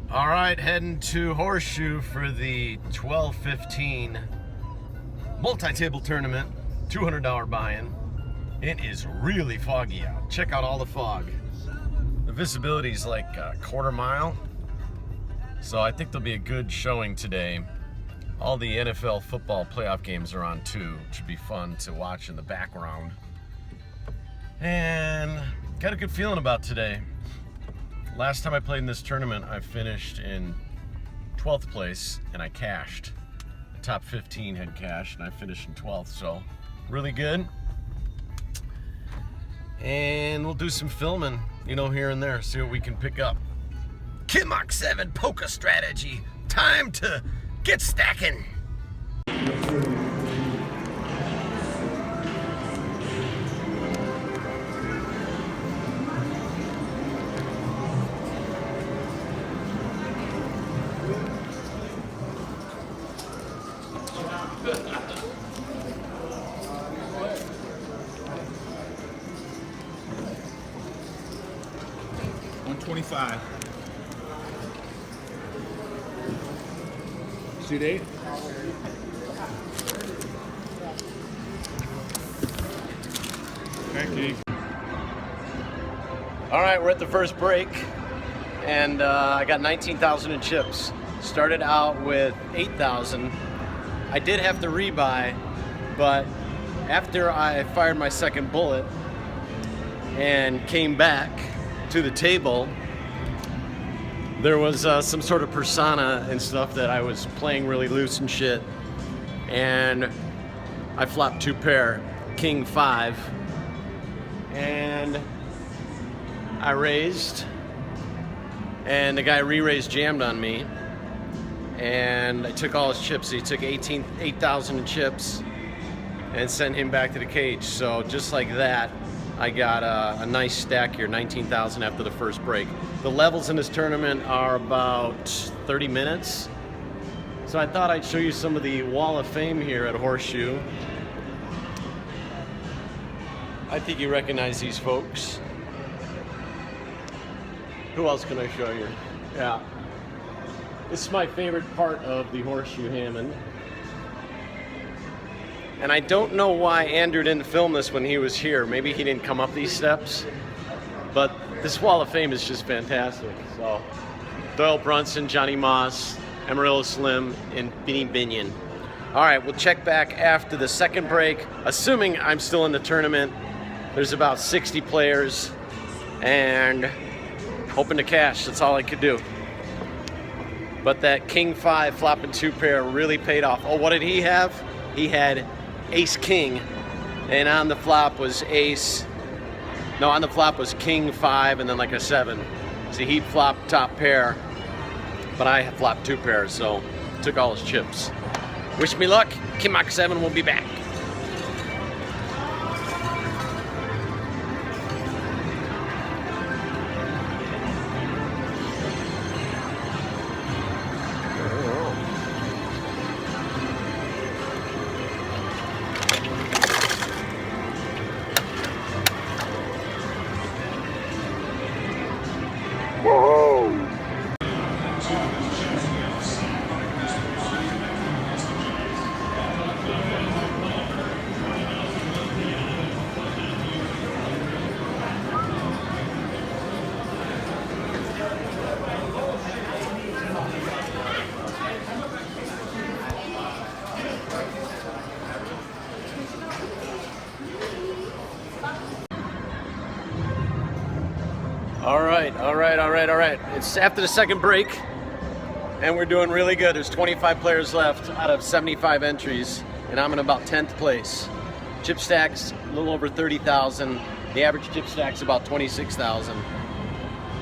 All right, heading to Horseshoe for the 12-15 multi-table tournament, $200 buy-in. It is really foggy out. Check out all the fog. The visibility is like a quarter mile, so I think there'll be a good showing today. All the NFL football playoff games are on too. It should be fun to watch in the background. And got a good feeling about today. Last time I played in this tournament, I finished in 12th place and I cashed. The top 15 had cashed and I finished in 12th, so really good. And we'll do some filming, here and there, see what we can pick up. Kid Mach 7 poker strategy. Time to get stacking. $125. Suit 8. Thank you. All right, we're at the first break, and I got 19,000 in chips. Started out with 8,000. I did have to rebuy, but after I fired my second bullet and came back to the table, there was some sort of persona and stuff that I was playing really loose and shit, and I flopped 2 pair, king 5, and I raised, and the guy re-raised jammed on me, and I took all his chips. He took 8,000 in chips and sent him back to the cage. So just like that, I got a nice stack here, 19,000 after the first break. The levels in this tournament are about 30 minutes. So I thought I'd show you some of the Wall of Fame here at Horseshoe. I think you recognize these folks. Who else can I show you? Yeah. This is my favorite part of the Horseshoe Hammond. And I don't know why Andrew didn't film this when he was here. Maybe he didn't come up these steps. But this Wall of Fame is just fantastic. So, Doyle Brunson, Johnny Moss, Amarillo Slim, and Benny Binion. All right, we'll check back after the second break. Assuming I'm still in the tournament, there's about 60 players, and hoping to cash. That's all I could do. But that king 5 flopping 2 pair really paid off. Oh, what did he have? He had ace king, and on the flop was on the flop was king 5 and then like a 7. See, he flopped top pair, but I flopped 2 pairs, so took all his chips. Wish me luck. Kid Mach 7 will be back. All right. It's after the second break, and we're doing really good. There's 25 players left out of 75 entries, and I'm in about 10th place. Chip stacks, a little over 30,000. The average chip stack's about 26,000.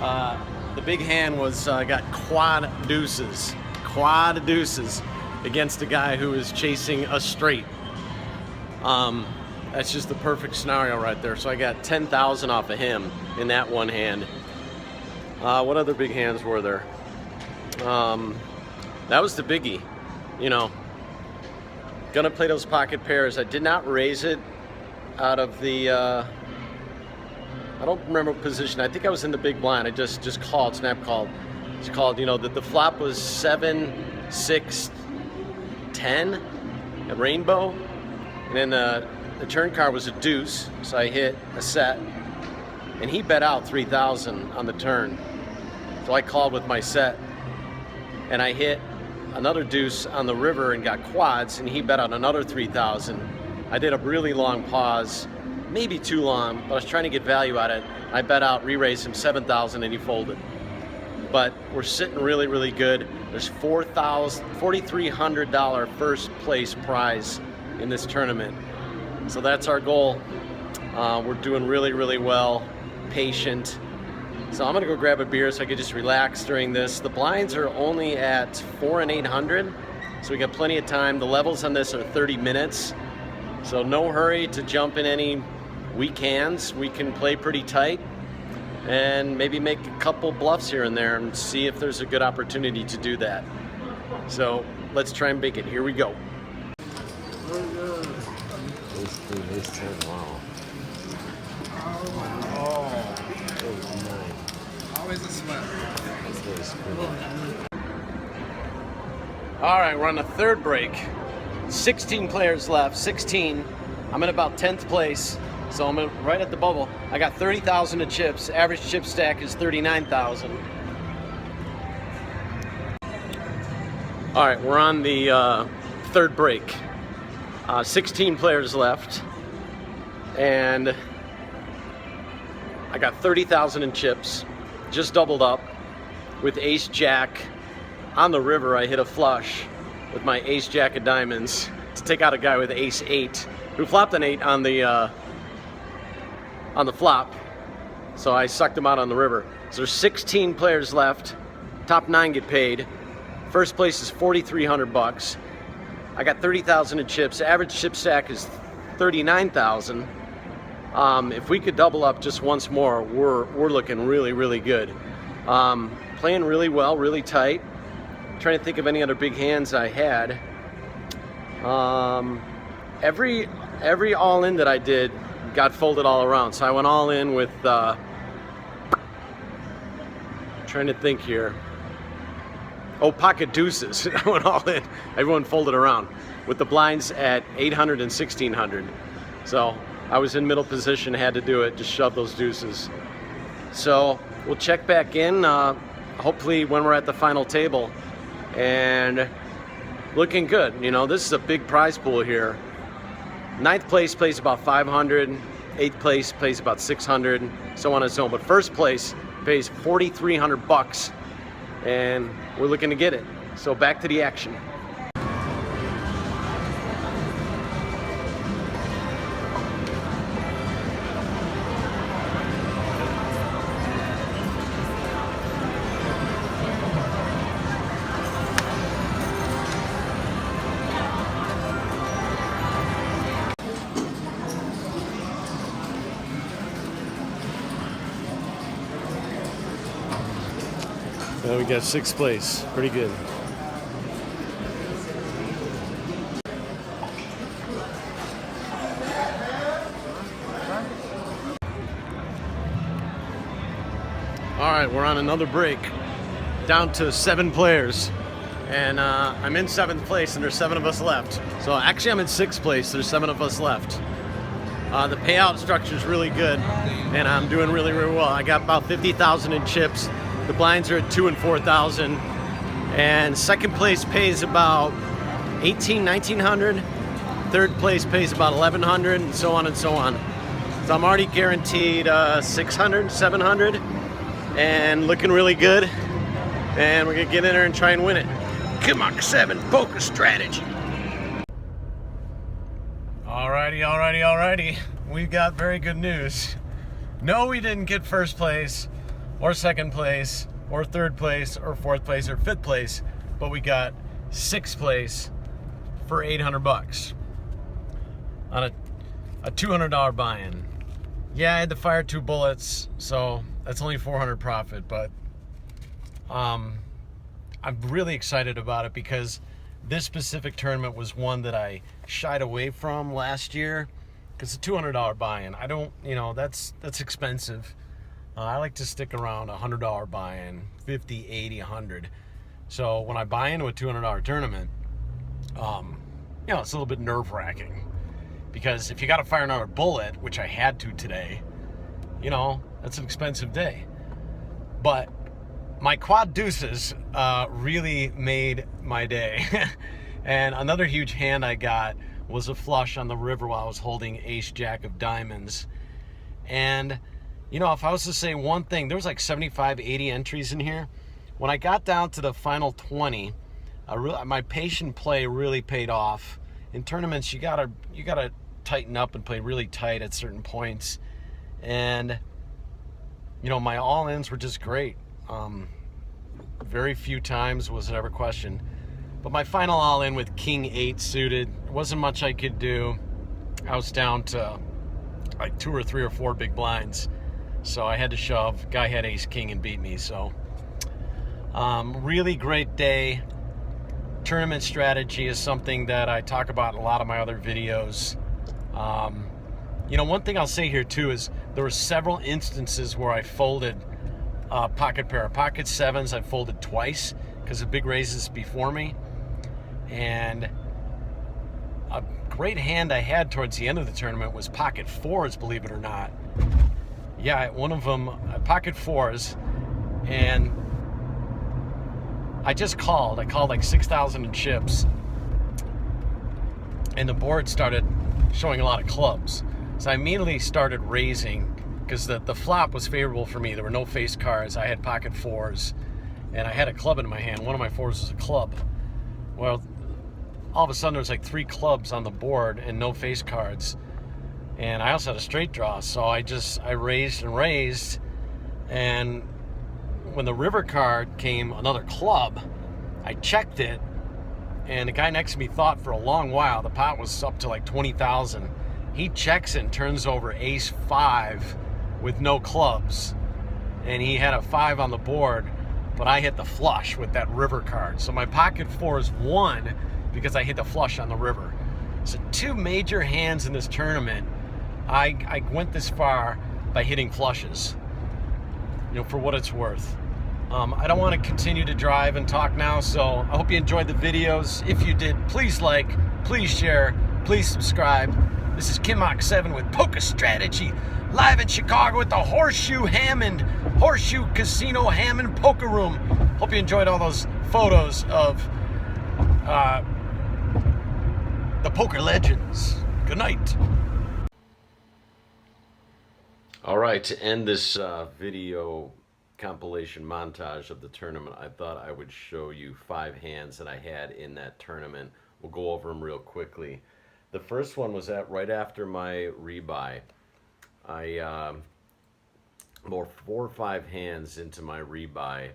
The big hand was got quad deuces against a guy who is chasing a straight. That's just the perfect scenario right there. So I got 10,000 off of him in that one hand. What other big hands were there? That was the biggie, Gonna play those pocket pairs. I did not raise it out of the, I don't remember position. I think I was in the big blind. I just called, snap called. It's called, you know, the flop was 7, 6, 10 at Rainbow, and then the turn card was a deuce, so I hit a set, and he bet out 3,000 on the turn. So I called with my set, and I hit another deuce on the river and got quads, and he bet out another 3,000. I did a really long pause, maybe too long, but I was trying to get value out of it. I bet out, re-raised him 7,000, and he folded. But we're sitting really, really good. There's $4,300 first place prize in this tournament. So that's our goal. We're doing really, really well, patient. So I'm gonna go grab a beer so I can just relax during this. The blinds are only at 4 and 800, so we got plenty of time. The levels on this are 30 minutes, so no hurry to jump in any weak hands. We can play pretty tight and maybe make a couple bluffs here and there and see if there's a good opportunity to do that. So let's try and make it. Here we go. Wow. Oh. Always a sweat. All right, we're on the third break. 16 players left, 16. I'm in about 10th place, so I'm right at the bubble. I got 30,000 in chips. Average chip stack is 39,000. All right, we're on the third break. 16 players left, and I got 30,000 in chips. Just doubled up with ace jack. On the river, I hit a flush with my ace jack of diamonds to take out a guy with ace 8 who flopped an 8 on the flop. So I sucked him out on the river. So there's 16 players left. Top 9 get paid. First place is 4,300 bucks. I got 30,000 in chips. Average chip stack is 39,000. If we could double up just once more, we're looking really, really good. Playing really well, really tight. Trying to think of any other big hands I had. Every all in that I did got folded all around. So I went all in with. Trying to think here. Oh, pocket deuces. I went all in. Everyone folded around with the blinds at 800 and 1,600. So I was in middle position, had to do it, just shove those deuces. So we'll check back in, hopefully when we're at the final table. And looking good. You know, this is a big prize pool here. 9th place plays about 500, 8th place plays about 600, so on and so on. But first place pays 4,300 bucks, and we're looking to get it. So back to the action. Well, we got 6th place. Pretty good. All right, we're on another break. Down to 7 players. And I'm in 7th place, and there's 7 of us left. So actually, I'm in 6th place. There's 7 of us left. The payout structure is really good, and I'm doing really, really well. I got about 50,000 in chips. The blinds are at 2,000 and 4,000, and 2nd place pays about 1,900. 3rd place pays about 1,100, and so on and so on. So I'm already guaranteed 600, 700, and looking really good. And we're gonna get in there and try and win it. Come on, 7 poker strategy. Alrighty. We've got very good news. No, we didn't get 1st place, or 2nd place, or 3rd place, or 4th place, or 5th place, but we got 6th place for 800 bucks on a $200 buy-in. Yeah, I had to fire 2 bullets, so that's only 400 profit, but I'm really excited about it because this specific tournament was one that I shied away from last year because it's a $200 buy-in. I don't, that's expensive. I like to stick around $100 buy-in, 50, 80, 100. So when I buy into a $200 tournament, it's a little bit nerve-wracking because if you got to fire another bullet, which I had to today, that's an expensive day. But my quad deuces really made my day. And another huge hand I got was a flush on the river while I was holding ace jack of diamonds. And if I was to say one thing, there was like 75, 80 entries in here. When I got down to the final 20, my patient play really paid off. In tournaments, you gotta tighten up and play really tight at certain points. And my all-ins were just great. Very few times was it ever questioned. But my final all-in with King 8 suited, wasn't much I could do. I was down to like 2 or 3 or 4 big blinds. So I had to shove. Guy had ace king and beat me. So really great day. Tournament strategy is something that I talk about in a lot of my other videos. One thing I'll say here too is there were several instances where I folded pocket pair. Pocket sevens I folded twice because of big raises before me. And a great hand I had towards the end of the tournament was pocket fours, believe it or not. Yeah, one of them, pocket fours, and I just called. I called like 6,000 in chips, and the board started showing a lot of clubs. So I immediately started raising because the flop was favorable for me. There were no face cards. I had pocket fours, and I had a club in my hand. One of my fours was a club. Well, all of a sudden there was like 3 clubs on the board and no face cards. And I also had a straight draw, so I raised and raised, and when the river card came, another club, I checked it, and the guy next to me thought for a long while. The pot was up to like 20,000. He checks it and turns over ace 5 with no clubs, and he had a 5 on the board, but I hit the flush with that river card. So my pocket fours won because I hit the flush on the river. So 2 major hands in this tournament, I went this far by hitting flushes, for what it's worth. I don't want to continue to drive and talk now, so I hope you enjoyed the videos. If you did, please like, please share, please subscribe. This is Kimmock7 with Poker Strategy, live in Chicago at the Horseshoe Casino Hammond Poker Room. Hope you enjoyed all those photos of the poker legends. Good night. All right, to end this video compilation montage of the tournament, I thought I would show you 5 hands that I had in that tournament. We'll go over them real quickly. The first one was right after my rebuy. I more 4 or 5 hands into my rebuy,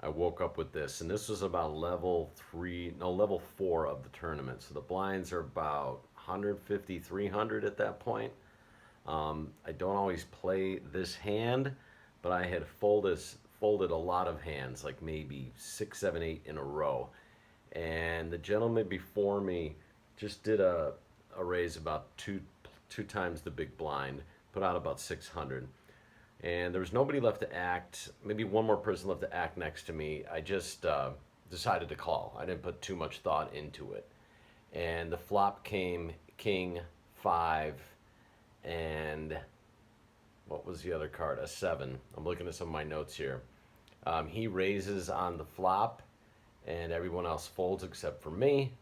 I woke up with this, and this was about level 4 of the tournament. So the blinds are about 150, 300 at that point. I don't always play this hand, but I had folded a lot of hands, like maybe 6, 7, 8 in a row. And the gentleman before me just did a raise about two times the big blind, put out about 600. And there was nobody left to act, maybe one more person left to act next to me. I just decided to call. I didn't put too much thought into it. And the flop came king 5, and what was the other card? A 7. I'm looking at some of my notes here. He raises on the flop, and everyone else folds except for me.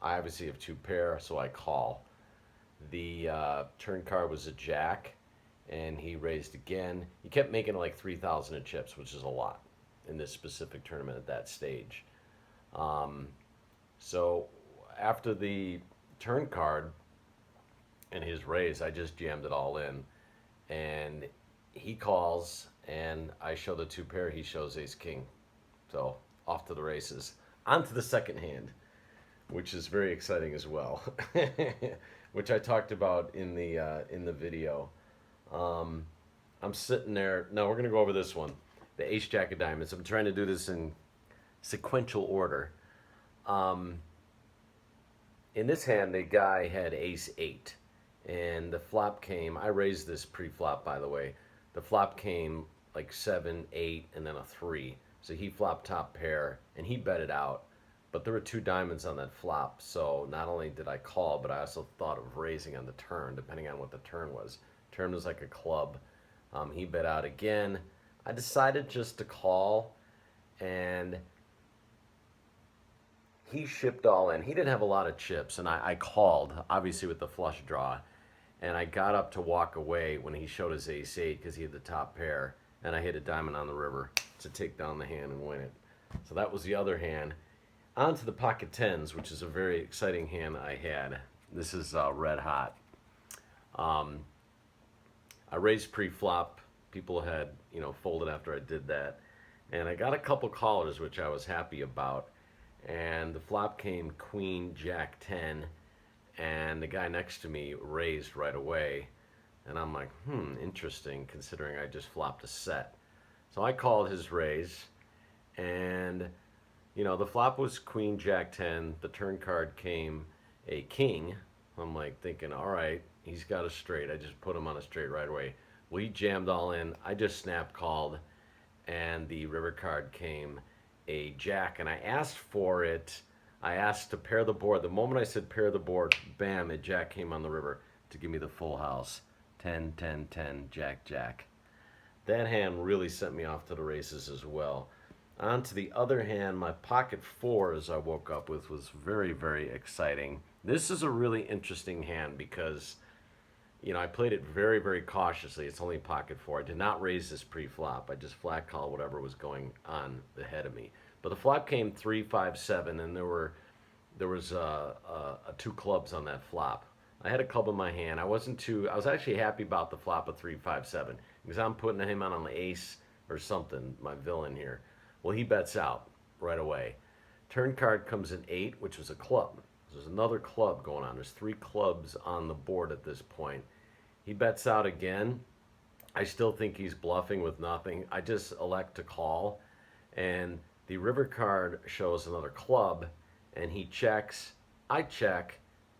I obviously have 2 pair, so I call. The turn card was a jack, and he raised again. He kept making like 3,000 in chips, which is a lot in this specific tournament at that stage. So after the turn card and his raise, I just jammed it all in. And he calls, and I show the 2 pair. He shows ace king. So off to the races. On to the second hand, which is very exciting as well, which I talked about in the video. I'm sitting there. No, we're going to go over this one, the ace jack of diamonds. I'm trying to do this in sequential order. In this hand, the guy had ace 8, and the flop came. I raised this pre-flop, by the way. The flop came like 7, 8, and then a 3. So he flopped top pair and he bet it out. But there were 2 diamonds on that flop, so not only did I call, but I also thought of raising on the turn, depending on what the turn was. Turn was like a club. He bet out again. I decided just to call, and he shipped all in. He didn't have a lot of chips, and I called, obviously with the flush draw, and I got up to walk away when he showed his ace-8 because he had the top pair, and I hit a diamond on the river to take down the hand and win it. So that was the other hand. On to the pocket tens, which is a very exciting hand I had. This is red hot. I raised pre-flop. People had, folded after I did that. And I got a couple callers, which I was happy about. And the flop came queen, jack 10. And the guy next to me raised right away. And I'm like, interesting, considering I just flopped a set. So I called his raise. And the flop was queen, jack 10. The turn card came a king. I'm like thinking, all right, he's got a straight. I just put him on a straight right away. Well, he jammed all in. I just snap called, and the river card came a jack. And I asked for it. I asked to pair the board. The moment I said pair the board, bam, a jack came on the river to give me the full house. 10, 10, 10, jack, jack. That hand really sent me off to the races as well. On to the other hand, my pocket fours I woke up with was very, very exciting. This is a really interesting hand because, I played it very, very cautiously. It's only pocket four. I did not raise this pre-flop. I just flat called whatever was going on ahead of me. But the flop came 3, 5, 7, and there was 2 clubs on that flop. I had a club in my hand. I was actually happy about the flop of 3, 5, 7 because I'm putting him on the ace or something, my villain here. Well, he bets out right away. Turn card comes in 8, which was a club. There's another club going on. There's 3 clubs on the board at this point. He bets out again. I still think he's bluffing with nothing. I just elect to call. And the river card shows another club, and he checks. I check,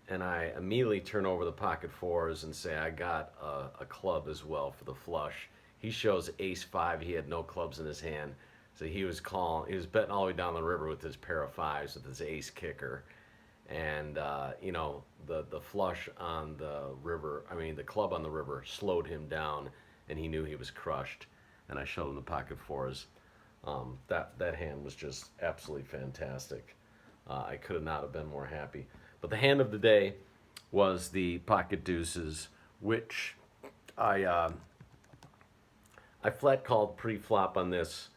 and I immediately turn over the pocket fours and say I got a club as well for the flush. He shows ace 5. He had no clubs in his hand. So he was betting all the way down the river with his pair of 5s with his ace kicker. And, the flush on the river, the club on the river slowed him down, and he knew he was crushed. And I showed him the pocket 4s. That hand was just absolutely fantastic. I could not have been more happy. But the hand of the day was the pocket deuces, which I flat called pre-flop on this.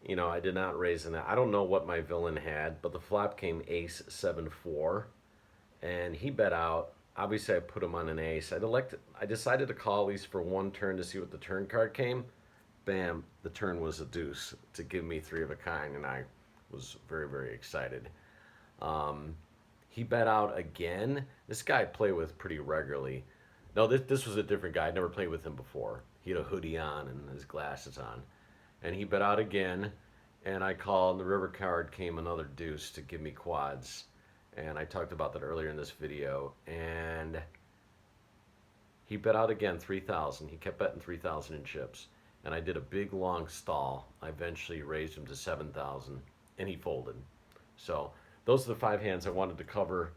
I did not raise in that. I don't know what my villain had, but the flop came ace 7, 4, and he bet out. Obviously, I put him on an ace. I decided to call at least for one turn to see what the turn card came. Bam, the turn was a deuce to give me 3 of a kind, and I was very, very excited. He bet out again. This guy I play with pretty regularly. No, this was a different guy. I'd never played with him before. He had a hoodie on and his glasses on. And he bet out again, and I called, and the river card came another deuce to give me quads. And I talked about that earlier in this video. And he bet out again 3,000. He kept betting 3,000 in chips. And I did a big long stall. I eventually raised him to 7,000, and he folded. So those are the 5 hands I wanted to cover.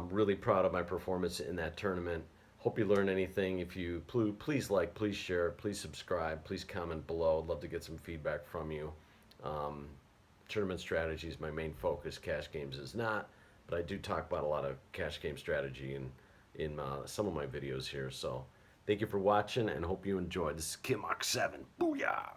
Really proud of my performance in that tournament. Hope you learned anything. If you please like, please share, please subscribe, please comment below. I'd love to get some feedback from you. Tournament strategy is my main focus. Cash games is not, but I do talk about a lot of cash game strategy in some of my videos here. So thank you for watching, and hope you enjoyed. This is Kim Ox 7. Booyah!